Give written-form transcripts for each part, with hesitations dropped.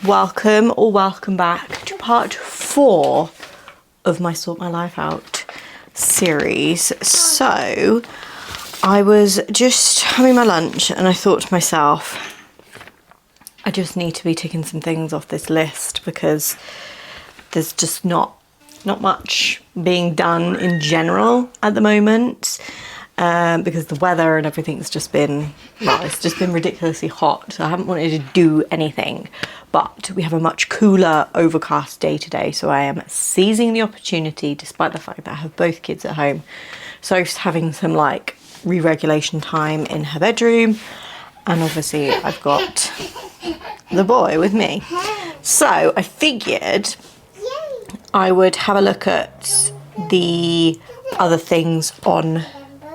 welcome or welcome back to part 4 of my Sort My Life Out series. So I was just having my lunch and I thought to myself, I just need to be ticking some things off this list because there's just not much being done in general at the moment. Because the weather and everything's just been, well, it's just been ridiculously hot. So I haven't wanted to do anything, but we have a much cooler, overcast day today. So I am seizing the opportunity, despite the fact that I have both kids at home. So just having some like re-regulation time in her bedroom. And obviously I've got the boy with me. So I figured I would have a look at the other things on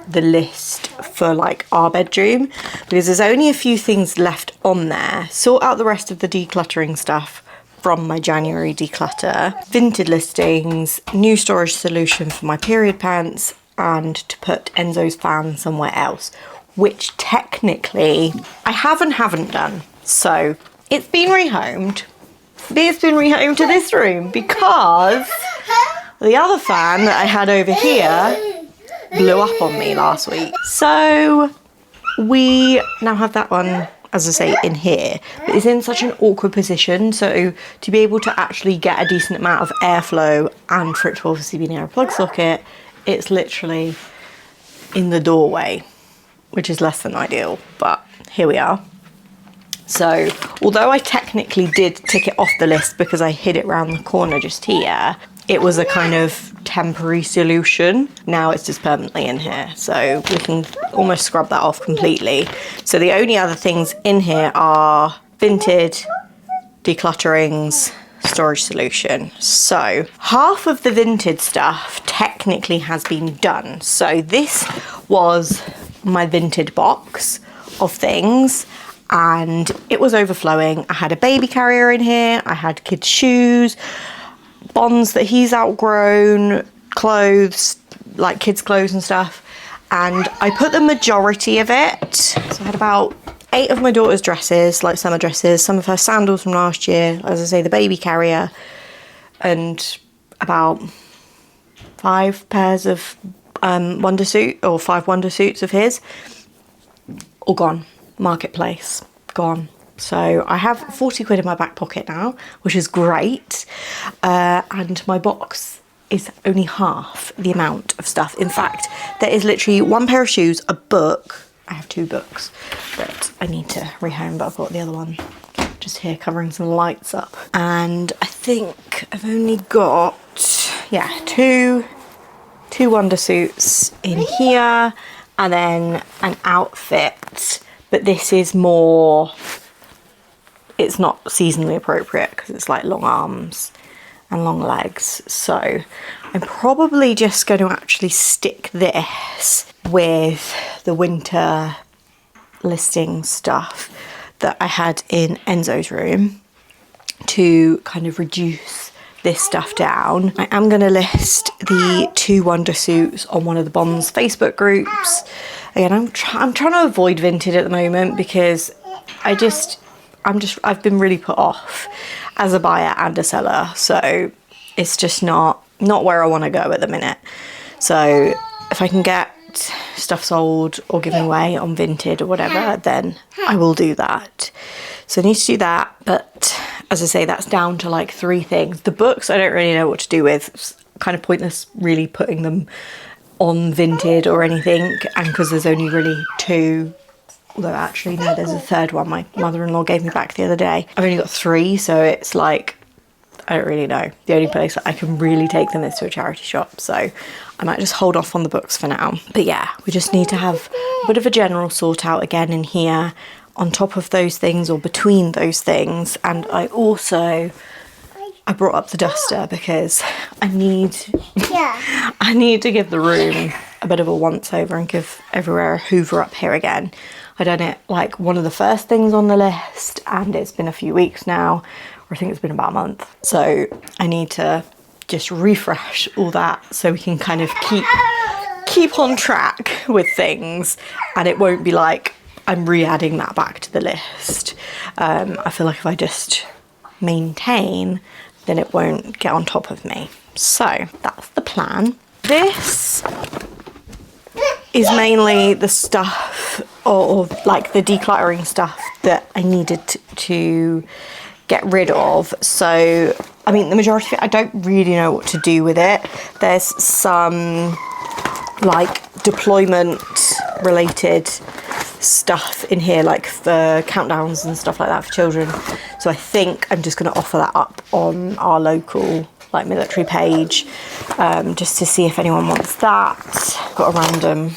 the list for like our bedroom, because there's only a few things left on there. Sort out the rest of the decluttering stuff from my January declutter, vintage listings, new storage solution for my period pants, and to put Enzo's fan somewhere else, which technically I haven't done. So it's been rehomed. It's been rehomed to this room because the other fan that I had over here blew up on me last week. So we now have that one, as I say, in here, but it's in such an awkward position. So to be able to actually get a decent amount of airflow and for it to obviously be near a plug socket, it's literally in the doorway, which is less than ideal, but here we are. So although I technically did tick it off the list because I hid it around the corner just here, it was a kind of temporary solution. Now it's just permanently in here. So we can almost scrub that off completely. So the only other things in here are Vinted, declutterings, storage solution. So half of the Vinted stuff technically has been done. So this was my Vinted box of things and it was overflowing. I had a baby carrier in here. I had kids' shoes, bonds that he's outgrown, clothes, like kids' clothes and stuff. And I put the majority of it. So I had about 8 of my daughter's dresses, like summer dresses, some of her sandals from last year, as I say, the baby carrier, and about 5 pairs of wondersuit, or 5 wondersuits of his, all gone. Marketplace, gone. So I have 40 quid in my back pocket now, which is great. And my box is only half the amount of stuff. In fact, there is literally 1 pair of shoes, a book. I have 2 books that I need to rehome, but I've got the other one just here covering some lights up. And I think I've only got, yeah, two wondersuits in here, and then an outfit. But this is more, it's not seasonally appropriate because it's like long arms and long legs. So I'm probably just going to actually stick this with the winter listing stuff that I had in Enzo's room to kind of reduce this stuff down. I am going to list the 2 wondersuits on one of the Bonds Facebook groups. Again, I'm trying to avoid Vinted at the moment because I've been really put off as a buyer and a seller. So it's just not where I want to go at the minute. So if I can get stuff sold or given away on Vinted or whatever, then I will do that. So I need to do that. But as I say, that's down to like 3 things. The books, I don't really know what to do with. It's kind of pointless really putting them on Vinted or anything, and because there's only really 2, although actually no, there's a 3rd one my mother-in-law gave me back the other day. I've only got 3, so it's like, I don't really know. The only place that I can really take them is to a charity shop, so I might just hold off on the books for now. But yeah, we just need to have a bit of a general sort out again in here on top of those things or between those things. And I brought up the duster because I need to give the room a bit of a once over and give everywhere a hoover up here again. I done it like one of the first things on the list, and it's been a few weeks now, or I think it's been about a month. So I need to just refresh all that so we can kind of keep on track with things, and it won't be like I'm re-adding that back to the list. I feel like if I just maintain, then it won't get on top of me. So that's the plan. This is mainly the stuff, or like the decluttering stuff that I needed to get rid of. So, I mean, the majority of it, I don't really know what to do with it. There's some like deployment related stuff in here, like the countdowns and stuff like that for children. So I think I'm just going to offer that up on our local like military page, just to see if anyone wants that. Got a random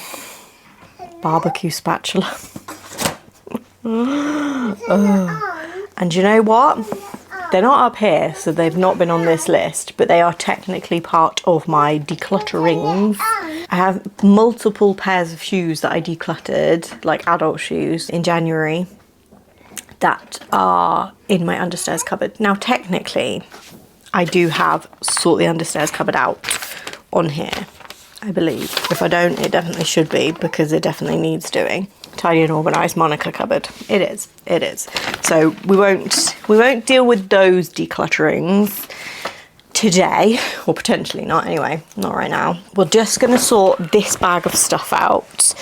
barbecue spatula. And you know what? They're not up here, so they've not been on this list, but they are technically part of my decluttering. I have multiple pairs of shoes that I decluttered, like adult shoes, in January, that are in my understairs cupboard. Now, technically, I do have sort the understairs cupboard out on here, I believe. If I don't, it definitely should be, because it definitely needs doing. Tidy and organised Monica cupboard. It is. So we won't deal with those declutterings today, or potentially not anyway, not right now. We're just gonna sort this bag of stuff out.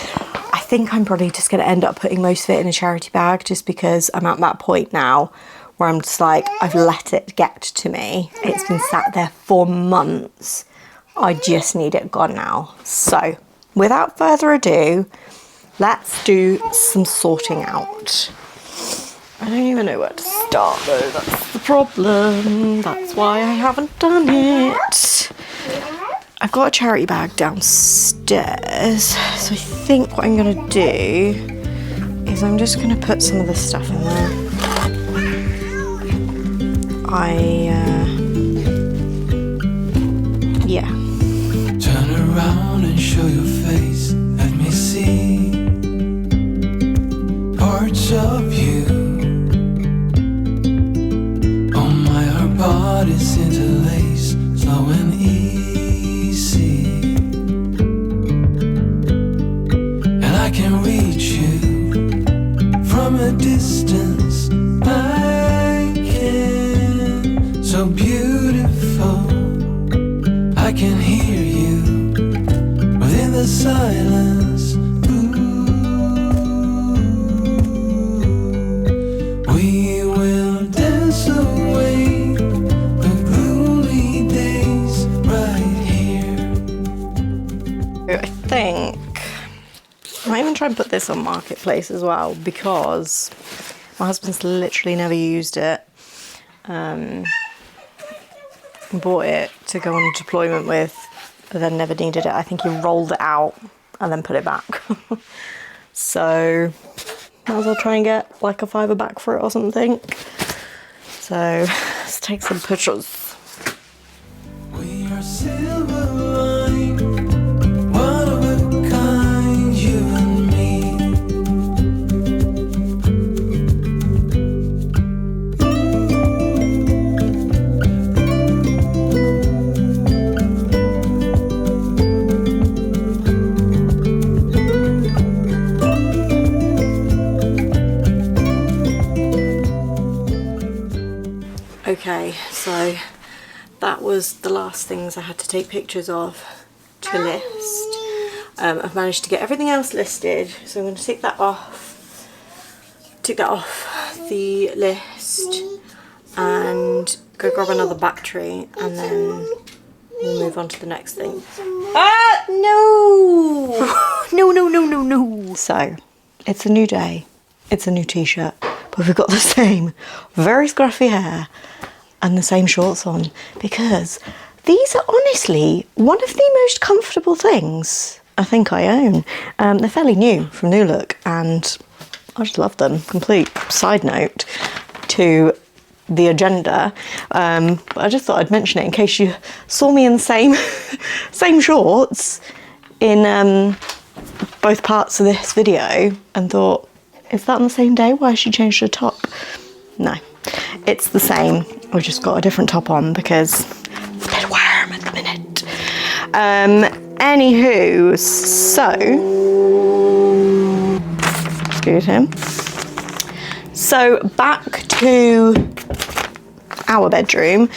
I think I'm probably just gonna end up putting most of it in a charity bag, just because I'm at that point now where I'm just like, I've let it get to me. It's been sat there for months. I just need it gone now. So without further ado, let's do some sorting out. I don't even know where to start though, that's the problem. That's why I haven't done it. I've got a charity bag downstairs, so I think what I'm gonna do is I'm just gonna put some of this stuff in there. Yeah. Turn around and show your face, let me see parts of you. Oh my, our bodies interlace, slow and easy, and I can reach you from a distance. I can, so beautiful. I can hear you within the silence. Ooh, we will dance away the gloomy days right here. I think I might even try and put this on Marketplace as well, because my husband's literally never used it. Bought it to go on deployment with, but then never needed it. I think he rolled it out and then put it back. So might as well try and get like a $5 back for it or something. So let's take some pictures. We are silver line, one of a kind, you and me. Okay, so that was the last things I had to take pictures of to list. I've managed to get everything else listed, so I'm going to tick that off the list and go grab another battery, and then we'll move on to the next thing. Ah, no! No. So, it's a new day, it's a new t-shirt, but we've got the same very scruffy hair and the same shorts on, because these are honestly one of the most comfortable things I think I own. They're fairly new from New Look, and I just love them. Complete side note to the agenda, but I just thought I'd mention it in case you saw me in the same shorts in both parts of this video and thought, is that on the same day? Why has she changed her top? No, it's the same. We've just got a different top on because it's a bit warm at the minute. Anywho, so, excuse him. So back to our bedroom.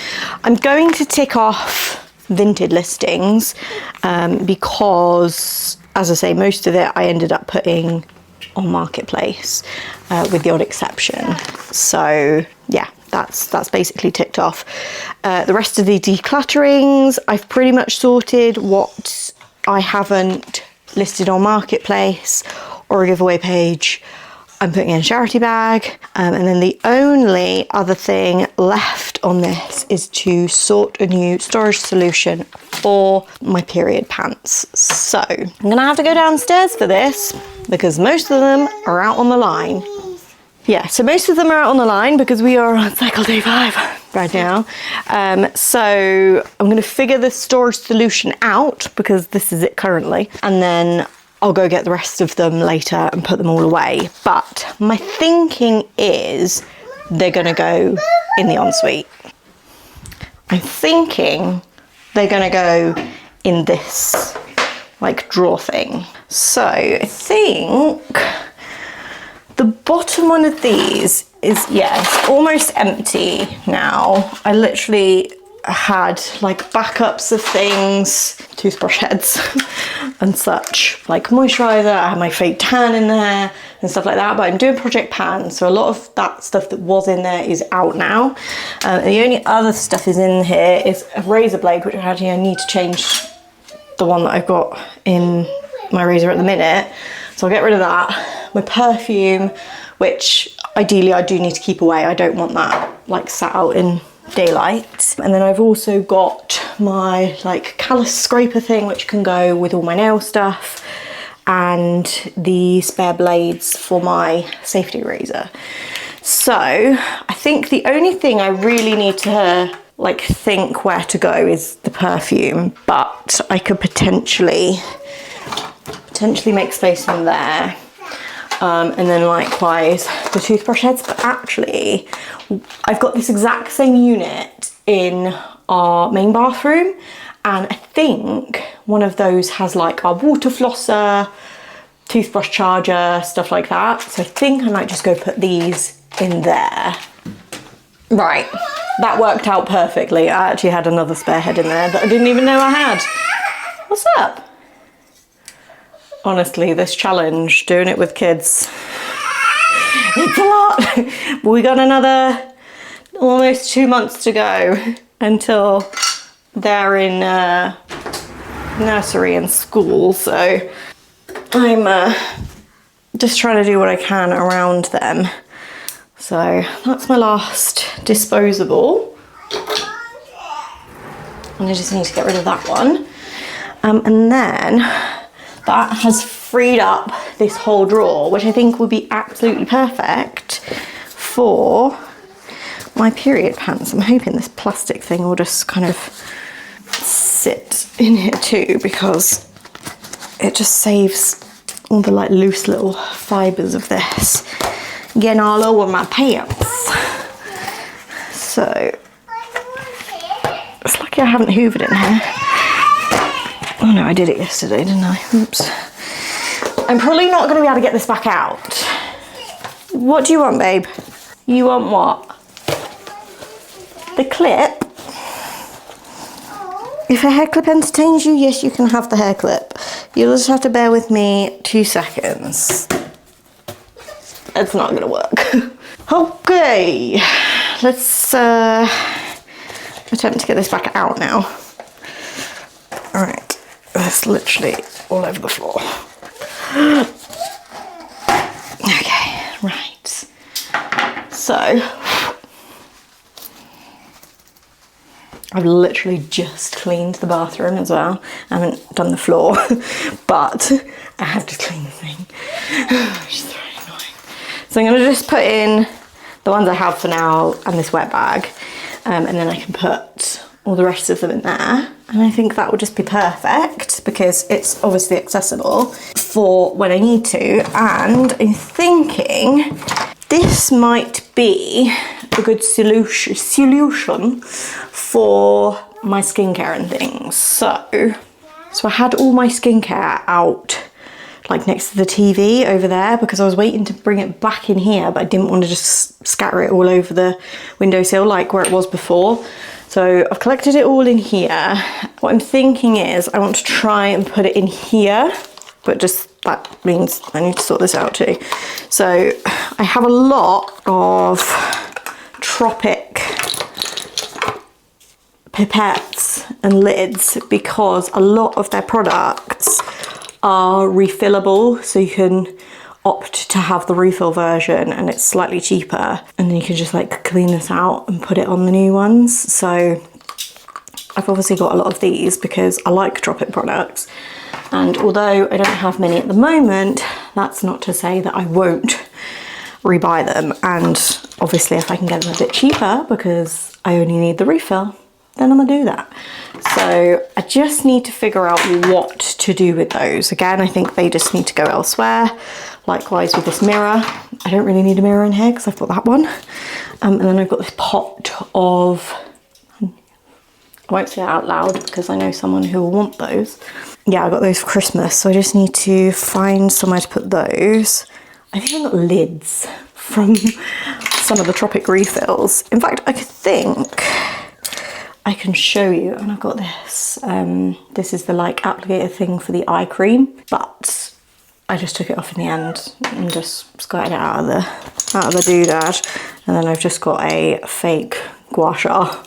I'm going to tick off Vinted listings because, as I say, most of it I ended up putting on Marketplace with the odd exception. So yeah, that's basically ticked off. The rest of the declutterings, I've pretty much sorted. What I haven't listed on Marketplace or a giveaway page, I'm putting in a charity bag. And then the only other thing left on this is to sort a new storage solution for my period pants. So I'm gonna have to go downstairs for this because most of them are out on the line. Yeah, so most of them are out on the line because we are on cycle day 5 right now. So I'm gonna figure the storage solution out because this is it currently. And then I'll go get the rest of them later and put them all away. But my thinking is they're gonna go in the ensuite. I'm thinking they're gonna go in this like drawer thing. So I think the bottom one of these is, yeah, it's almost empty now. I literally had like backups of things, toothbrush heads and such, like moisturizer. I had my fake tan in there and stuff like that, but I'm doing Project Pan, so a lot of that stuff that was in there is out now. The only other stuff is in here is a razor blade, which actually I need to change the one that I've got in my razor at the minute, so I'll get rid of that. My perfume, which ideally I do need to keep away. I don't want that like sat out in daylight. And then I've also got my like callus scraper thing, which can go with all my nail stuff, and the spare blades for my safety razor. So I think the only thing I really need to like think where to go is the perfume, but I could potentially make space in there. And then likewise the toothbrush heads, but actually I've got this exact same unit in our main bathroom, and I think one of those has like our water flosser, toothbrush charger, stuff like that. So I think I might just go put these in there. Right, that worked out perfectly. I actually had another spare head in there that I didn't even know I had. What's up? Honestly, this challenge, doing it with kids, it's a lot. But we got another almost 2 months to go until they're in nursery and school. So I'm just trying to do what I can around them. So that's my last disposable. And I just need to get rid of that one. And then that has freed up this whole drawer, which I think would be absolutely perfect for my period pants. I'm hoping this plastic thing will just kind of sit in here too, because it just saves all the like loose little fibres of this getting all over my pants. So it's lucky I haven't hoovered in here. Oh no, I did it yesterday, didn't I? Oops. I'm probably not going to be able to get this back out. What do you want, babe? You want what? The clip? If a hair clip entertains you, yes, you can have the hair clip. You'll just have to bear with me 2 seconds. It's not going to work. Okay, let's attempt to get this back out now. All right. That's literally all over the floor. Okay, right. So, I've literally just cleaned the bathroom as well. I haven't done the floor, but I have to clean the thing. Which is very annoying. So I'm gonna just put in the ones I have for now and this wet bag, and then I can put all the rest of them in there. And I think that would just be perfect because it's obviously accessible for when I need to. And I'm thinking this might be a good solution for my skincare and things. So I had all my skincare out like next to the TV over there, because I was waiting to bring it back in here, but I didn't want to just scatter it all over the windowsill like where it was before. So I've collected it all in here. What I'm thinking is I want to try and put it in here, but just that means I need to sort this out too. So I have a lot of Tropic pipettes and lids because a lot of their products are refillable, so you can opt to have the refill version and it's slightly cheaper, and then you can just like clean this out and put it on the new ones. So I've obviously got a lot of these because I like Tropic products, and although I don't have many at the moment, that's not to say that I won't rebuy them. And obviously if I can get them a bit cheaper because I only need the refill, then I'm gonna do that. So I just need to figure out what to do with those. Again, I think they just need to go elsewhere. Likewise with this mirror. I don't really need a mirror in here because I've got that one. And then I've got this pot of, I won't say it out loud because I know someone who will want those. Yeah, I got those for Christmas, so I just need to find somewhere to put those. I've even got lids from some of the Tropic refills. In fact, I think I can show you, and I've got this. This is the like applicator thing for the eye cream, but I just took it off in the end and just squirted it out of the doodad. And then I've just got a fake gua sha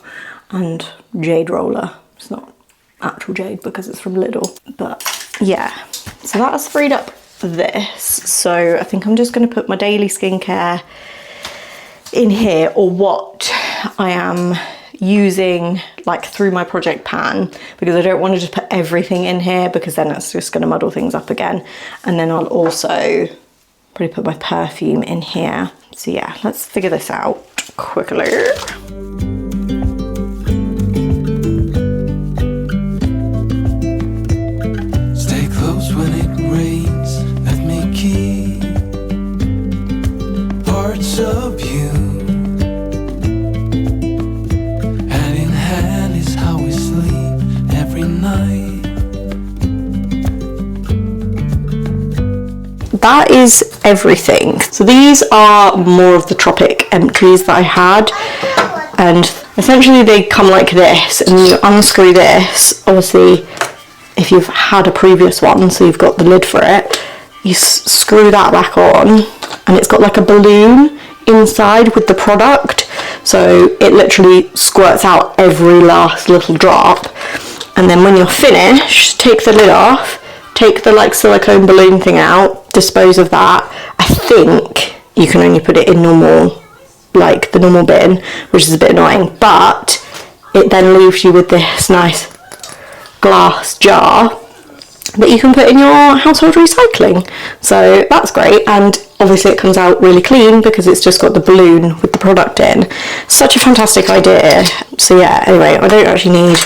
and jade roller. It's not actual jade because it's from Lidl, but yeah. So that has freed up this. So I think I'm just going to put my daily skincare in here, or what I am using like through my project pan, because I don't want to just put everything in here because then it's just going to muddle things up again. And then I'll also probably put my perfume in here. So yeah, let's figure this out quickly. Stay close when it rains. Let me keep parts of you. Hand in hand is how we sleep every night. That is everything. So these are more of the Tropic empties that I had, and essentially they come like this, and you unscrew this. Obviously if you've had a previous one, so you've got the lid for it, you screw that back on, and it's got like a balloon inside with the product, so it literally squirts out every last little drop. And then when you're finished, take the lid off, take the like silicone balloon thing out, dispose of that. I think you can only put it in normal, like the normal bin, which is a bit annoying, but it then leaves you with this nice glass jar that you can put in your household recycling. So that's great, and obviously it comes out really clean because it's just got the balloon with the product in. Such a fantastic idea. So yeah, anyway, I don't actually need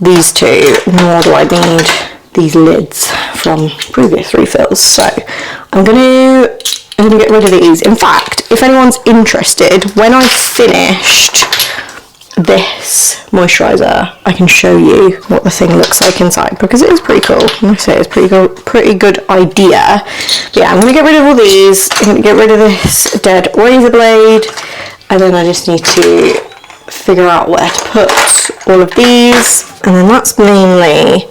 these two, nor do I need these lids from previous refills. So I'm gonna get rid of these. In fact, if anyone's interested, when I've finished this moisturizer, I can show you what the thing looks like inside, because it is pretty cool. I say it's pretty good idea. But yeah, I'm gonna get rid of all these. I'm gonna get rid of this dead razor blade, and then I just need to figure out where to put all of these, and then that's mainly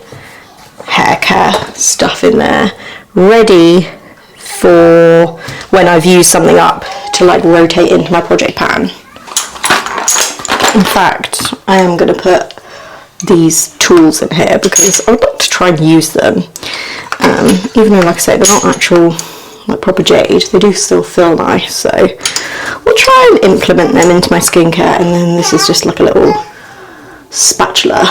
hair care stuff in there, ready for when I've used something up to like rotate into my project pan. In fact, I am going to put these tools in here because I would like to try and use them. Even though, like I say, they're not actual like proper jade, they do still feel nice. So we'll try and implement them into my skincare. And then this is just like a little spatula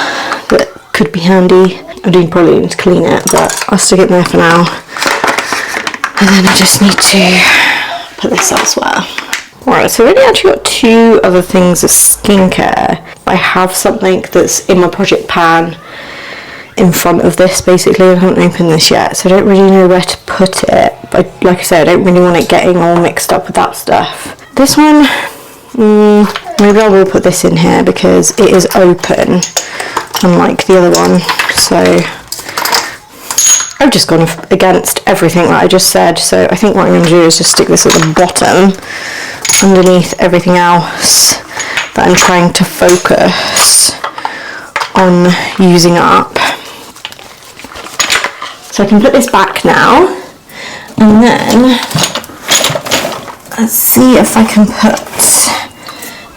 that could be handy. I do probably need to clean it, but I'll stick it in there for now. And then I just need to put this elsewhere. Alright, so I've only actually got two other things of skincare. I have something that's in my project pan in front of this, basically. I haven't opened this yet, so I don't really know where to put it. But like I said, I don't really want it getting all mixed up with that stuff. This one, maybe I will put this in here because it is open, unlike the other one. So I've just gone against everything that I just said, so I think what I'm going to do is just stick this at the bottom underneath everything else that I'm trying to focus on using up. So I can put this back now, and then let's see if I can put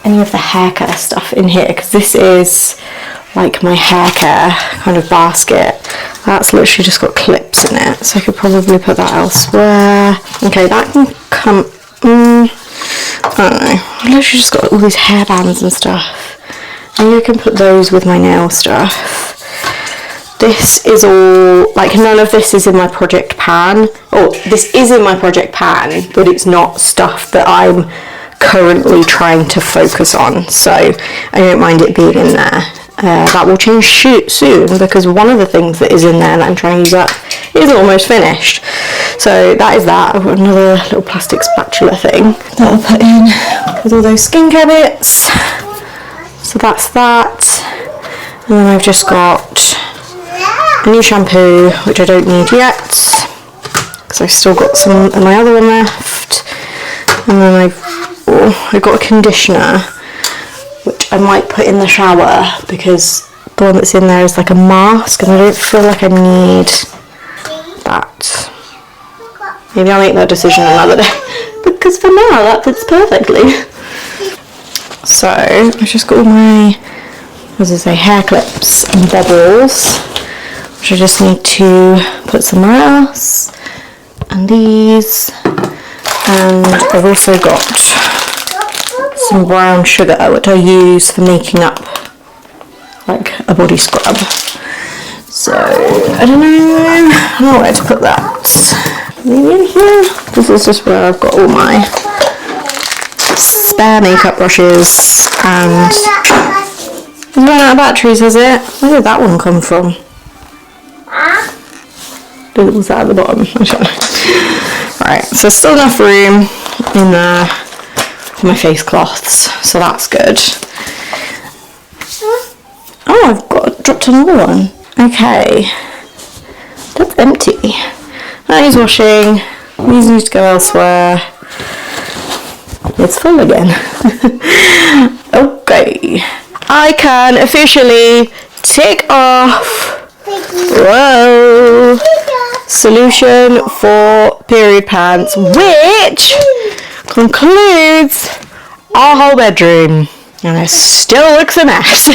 any of the hair care stuff in here, because this is like my hair care kind of basket. That's literally just got clips in it, so I could probably put that elsewhere. Okay, that can come, I don't know, I've literally just got all these hair bands and stuff. Maybe I can put those with my nail stuff. This is all, like, none of this is in my project pan. Oh, this is in my project pan, but it's not stuff that I'm currently trying to focus on, so I don't mind it being in there. That will change soon, because one of the things that is in there that I'm trying to use up is almost finished. So that is that. I've got another little plastic spatula thing that I'll put in with all those skincare bits. So that's that. And then I've just got a new shampoo, which I don't need yet, because I've still got some of my other one left. And then I've got a conditioner, which I might put in the shower, because the one that's in there is like a mask and I don't feel like I need that. Maybe I'll make that decision another day, because for now that fits perfectly. So I've just got all my, hair clips and bobbles, which I just need to put somewhere else, and these, and I've also got some brown sugar, which I use for making up like a body scrub. So I don't know where to put that. Maybe in here. This is just where I've got all my spare makeup brushes, and it's run out of batteries, has it? Where did that one come from? Was that at the bottom? I don't know. Right, so there's still enough room in there for my face cloths, so that's good. Oh, I've dropped another one. Okay, that's empty. That needs washing. These need to go elsewhere. It's full again. Okay, I can officially take off. Whoa! Solution for period pants, which concludes our whole bedroom, and it still looks a mess.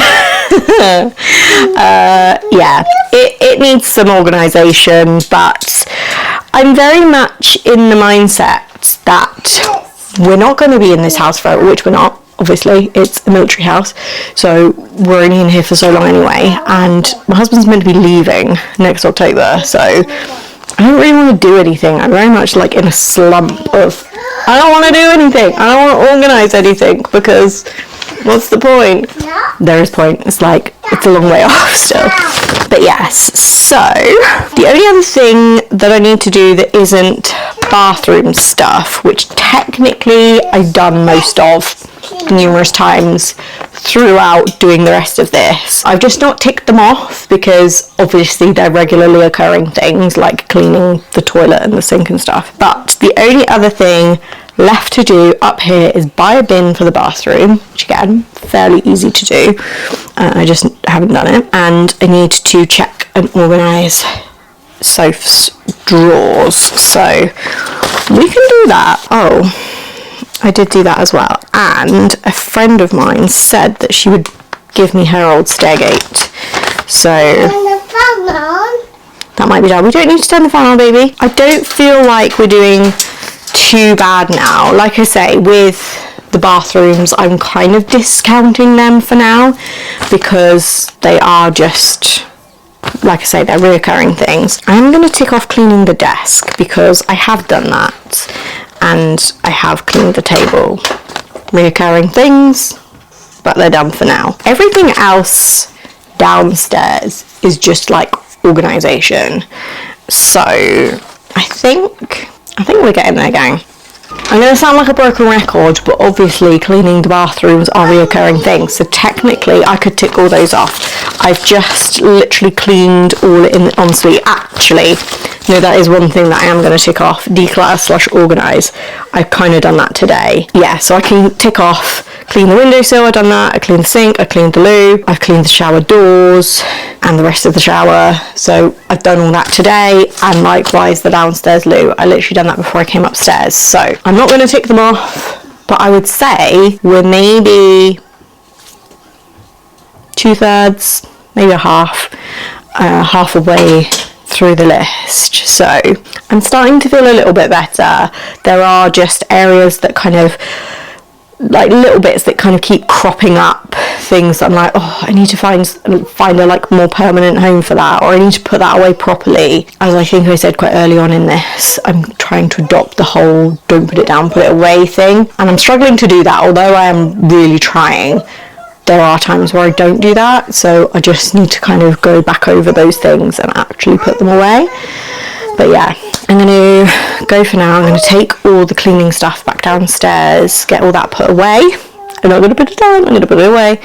Yeah, it needs some organisation, but I'm very much in the mindset that we're not going to be in this house forever, which we're not. Obviously, it's a military house, so we're only in here for so long anyway, and my husband's meant to be leaving next October, so I don't really want to do anything. I'm very much like in a slump of, I don't want to do anything, I don't want to organise anything, because what's the point? There is point, it's like, it's a long way off still. But yes, so the only other thing that I need to do that isn't bathroom stuff, which technically I've done most of numerous times throughout doing the rest of this. I've just not ticked them off, because obviously they're regularly occurring things like cleaning the toilet and the sink and stuff. But the only other thing left to do up here is buy a bin for the bathroom, which again, fairly easy to do. I just haven't done it. And I need to check and organise Soph's drawers, so we can do that. Oh, I did do that as well, and a friend of mine said that she would give me her old stairgate, so that might be done. We don't need to turn the fan on, baby. I don't feel like we're doing too bad now. Like I say, with the bathrooms, I'm kind of discounting them for now, because they are just, like I say, they're reoccurring things. I'm going to tick off cleaning the desk, because I have done that, and I have cleaned the table. Reoccurring things, but they're done for now. Everything else downstairs is just like organisation. So I think we're getting there, gang. I'm going to sound like a broken record, but obviously cleaning the bathrooms are reoccurring things, so technically I could tick all those off. I've just literally cleaned all in ensuite. Actually, no, that is one thing that I am going to tick off, declutter / organise. I've kind of done that today. Yeah, so I can tick off, clean the windowsill, I've done that, I cleaned the sink, I cleaned the loo, I've cleaned the shower doors and the rest of the shower, so I've done all that today, and likewise the downstairs loo. I literally done that before I came upstairs, so I'm not going to tick them off, but I would say we're maybe 2/3, maybe a half a way through the list, so I'm starting to feel a little bit better. There are just areas that kind of, like little bits that kind of keep cropping up, things that I'm like, oh, I need to find a like more permanent home for that, or I need to put that away properly. As I think I said quite early on in this, I'm trying to adopt the whole don't put it down, put it away thing, and I'm struggling to do that, although I am really trying. There are times where I don't do that, so I just need to kind of go back over those things and actually put them away. But yeah, I'm going to go for now. I'm going to take all the cleaning stuff back downstairs, get all that put away. I'm not going to put it down, I'm going to put it away.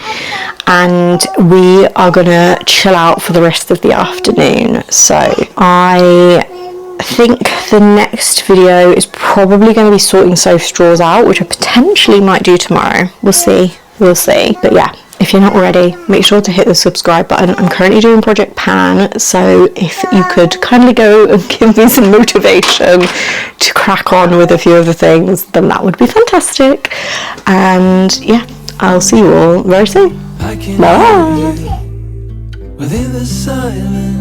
And we are going to chill out for the rest of the afternoon. So I think the next video is probably going to be sorting sofa drawers out, which I potentially might do tomorrow. We'll see. But yeah, if you're not already, make sure to hit the subscribe button. I'm currently doing Project Pan, so if you could kindly go and give me some motivation to crack on with a few of the things, then that would be fantastic. And yeah, I'll see you all very soon. Bye. Within the silence.